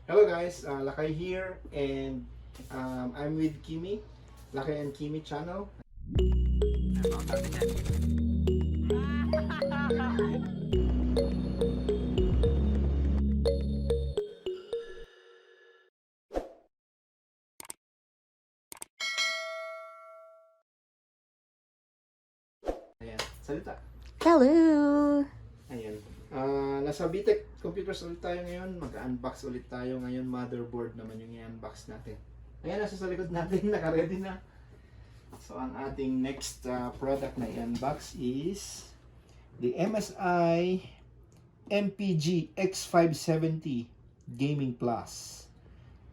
Hello guys, Lakay here and I'm with Kimi, Lakay and Kimi channel. Ayan, salita. Hello! Ayan. Nasa btech computers ulit tayo ngayon. Mag-unbox ulit tayo ngayon. Motherboard naman yung i-unbox natin. Ayan, nasa sa likod natin. Naka-ready na. So, ang ating next product na i-unbox is the MSI MPG X570 GAMING PLUS.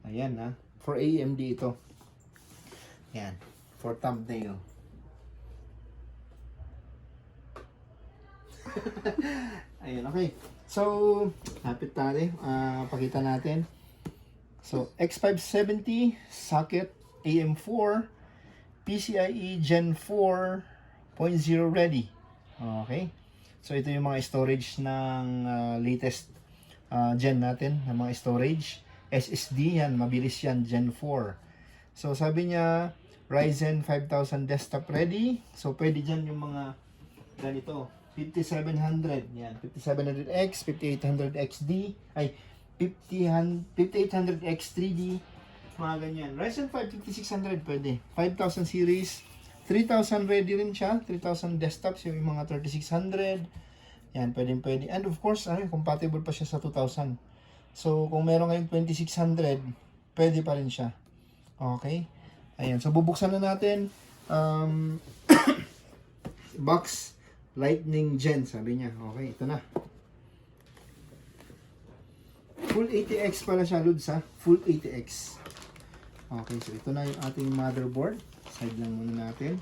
Ayan ha. For AMD ito. Ayan. For thumbnail. Ayan, okay. So, lapit tayo. Pakita natin. So, X570 socket AM4 PCIe Gen 4.0 ready. Okay. So, ito yung mga storage ng latest gen natin, ng mga storage. SSD yan, mabilis yan, Gen 4. So, sabi niya, Ryzen 5000 desktop ready. So, pwede dyan yung mga ganito. 5700, yan. 5700X, 5800XD, ay, 5800X 3D, mga ganyan. Ryzen 5 5600 pwede. 5000 series, 3000 ready rin siya. 3000 desktops, yung mga 3600. Yan, pwede. And of course, compatible pa siya sa 2000. So, kung meron kayong 2600, pwede pa rin siya. Okay? Ayan, so bubuksan na natin. Box. Lightning Gen, sabi niya. Okay, ito na. Full 80X pala siya, Lods, ha? Full 80X. Okay, so ito na yung ating motherboard. Side lang muna natin.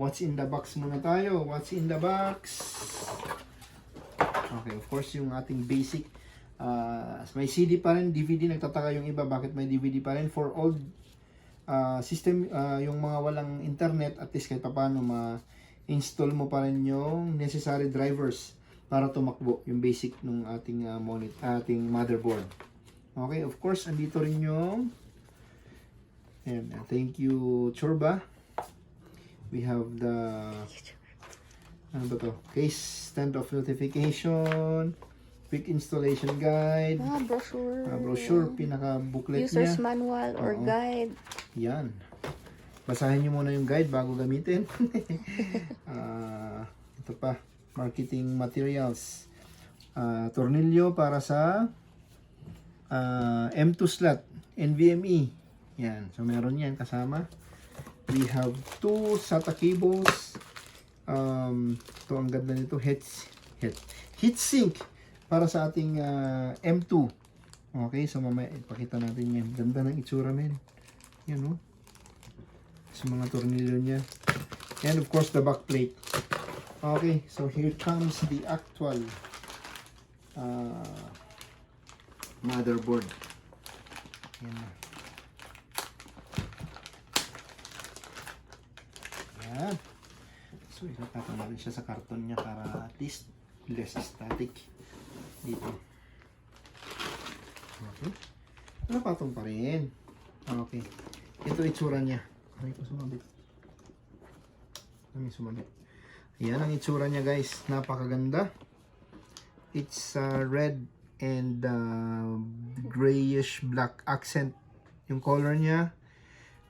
What's in the box muna tayo? What's in the box? Okay, of course, yung ating basic. May CD pa rin, DVD. Nagtataka yung iba, bakit may DVD pa rin? For old system, yung mga walang internet, at least kahit paano install mo pa rin yung necessary drivers para tumakbo yung basic ng ating ating motherboard. Okay, of course, andito rin yung thank you Chorba. We have the ano ba to? Case stand of notification, quick installation guide, brochure, pinaka booklet niya, User's manual or guide. Yan. Basahin nyo muna yung guide bago gamitin. Ito pa, marketing materials. Tornilyo para sa M2 slot, NVMe. Yan, so meron yan kasama. We have 2 SATA cables. Ito ang ganda nito, heatsink para sa ating M2. Okay, so mamaya ipakita natin yan. Ganda ng itsura, men. Yan, oh. Sa mga tornilyo niya. And of course, the back plate. Okay, so here comes the actual motherboard. Yan. Yan. So, itatapon natin siya sa karton niya para at least less static dito. Okay. Napatong pa rin. Okay. Ito itsura niya. Ay ko sumabit. Ayan ang itsura niya, guys. Napakaganda. It's red and grayish black accent yung color niya.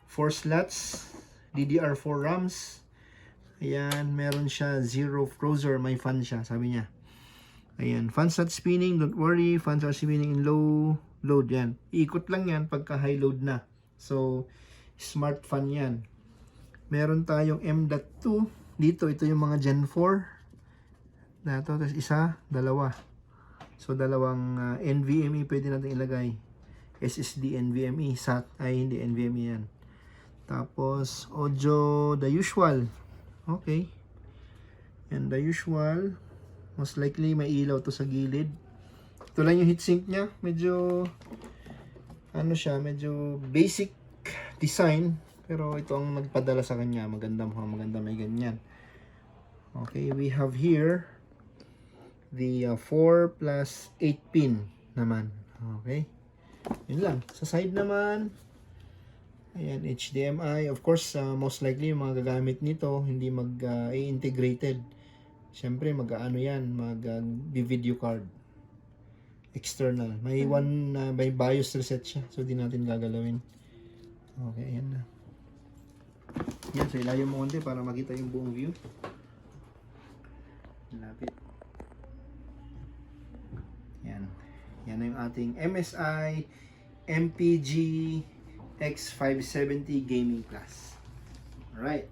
4 slots, DDR4 RAMs. Ayan, meron siya 0 frozer, may fan siya, sabi niya. Ayan, fans not spinning, don't worry. Fans are spinning in low load. Yan, iikot lang yan pagka high load na. So, smart fan yan. Meron tayong M.2 dito. Ito yung mga Gen 4 dato. Tapos isa, dalawa. So dalawang NVMe pwede natin ilagay. SSD NVMe. SAT ay hindi NVMe yan. Tapos audio the usual. Okay. And the usual, most likely may ilaw to sa gilid. Ito lang yung heatsink nya. Medyo ano siya, medyo basic design, pero ito ang nagpadala sa kanya. Maganda may ganyan. Okay, we have here the 4 plus 8 pin naman. Okay, Yun lang. Sa side naman, ayan, HDMI. Of course, most likely yung mga gagamit nito, hindi mag-integrated. Siyempre, mag-ano yan, mag-video card. External. May BIOS reset siya. So, di natin gagalawin. Okay, ayan na. Yan, so ilayo mo konti para makita yung buong view. Lapit. Yan. Yan na yung ating MSI MPG X570 Gaming Plus. Alright.